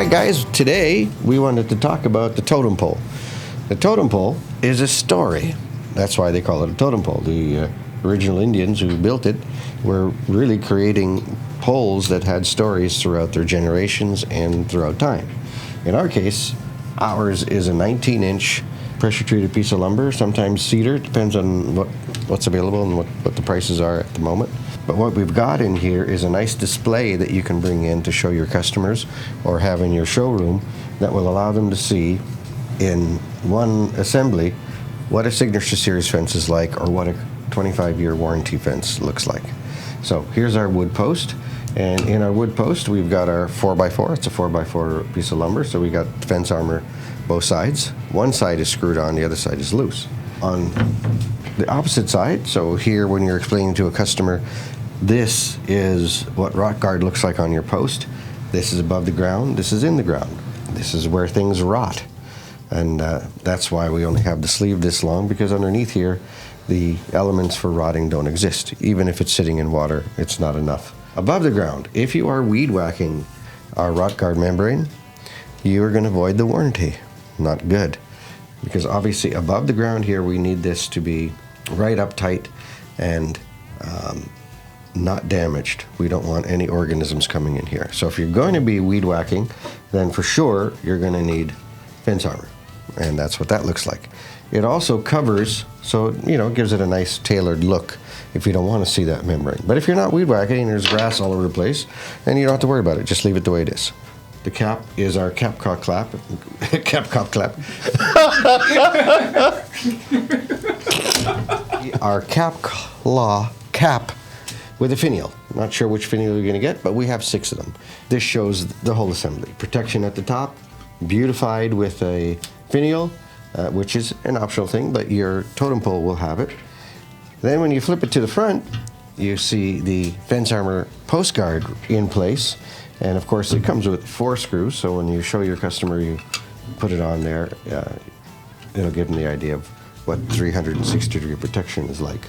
right, guys, today we wanted to talk about the totem pole. The totem pole is a story. That's why they call it a totem pole. The original Indians who built it were really creating poles that had stories throughout their generations and throughout time. In our case, ours is a 19-inch pressure-treated piece of lumber, sometimes cedar. It depends on what's available and what the prices are at the moment. But what we've got in here is a nice display that you can bring in to show your customers or have in your showroom that will allow them to see in one assembly what a Signature Series fence is like or what a 25-year warranty fence looks like. So here's our wood post, and in our wood post we've got our 4x4. It's a 4x4 piece of lumber, so we got fence armor both sides. One side is screwed on, the other side is loose. On the opposite side, so here when you're explaining to a customer, this is what RotGuard looks like on your post. This is above the ground, this is in the ground. This is where things rot. And that's why we only have the sleeve this long, because underneath here, the elements for rotting don't exist. Even if it's sitting in water, it's not enough. Above the ground, if you are weed whacking our RotGuard membrane, you are going to void the warranty. Not good. Because obviously above the ground here, we need this to be right up tight and not damaged. We don't want any organisms coming in here. So if you're going to be weed whacking, then for sure you're going to need fence armor. And that's what that looks like. It also covers, so it gives it a nice tailored look if you don't want to see that membrane. But if you're not weed whacking and there's grass all over the place, then you don't have to worry about it. Just leave it the way it is. The cap is our Capcock clap. Capcock clap. Our cap claw cap with a finial. Not sure which finial you're going to get, but we have 6 of them. This shows the whole assembly. Protection at the top, beautified with a finial, which is an optional thing, but your totem pole will have it. Then when you flip it to the front, you see the fence armor post guard in place. And of course it comes with 4 screws, so when you show your customer, you put it on there, it'll give them the idea of what 360-degree protection is like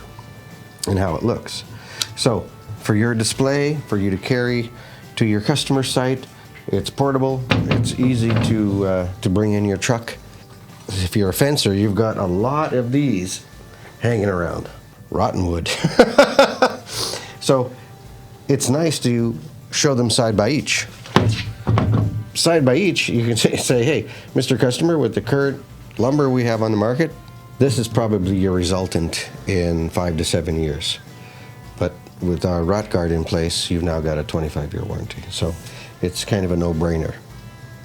and how it looks. So for your display, for you to carry to your customer site, it's portable, it's easy to bring in your truck. If you're a fencer, you've got a lot of these hanging around. Rotten wood. So it's nice to show them side by each. Side by each, you can say, hey, Mr. Customer, with the current lumber we have on the market, this is probably your resultant in 5 to 7 years. But with our RotGuard in place, you've now got a 25-year warranty. So it's kind of a no-brainer.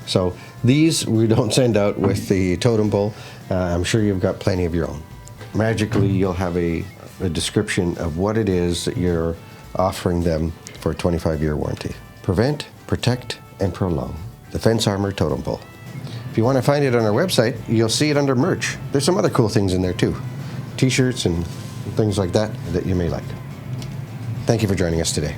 So these we don't send out with the totem pole. I'm sure you've got plenty of your own. Magically, you'll have a description of what it is that you're offering them for a 25-year warranty. Prevent, protect, and prolong. The Fence Armor Totem Pole. If you want to find it on our website, you'll see it under merch. There's some other cool things in there too. T-shirts and things like that you may like. Thank you for joining us today.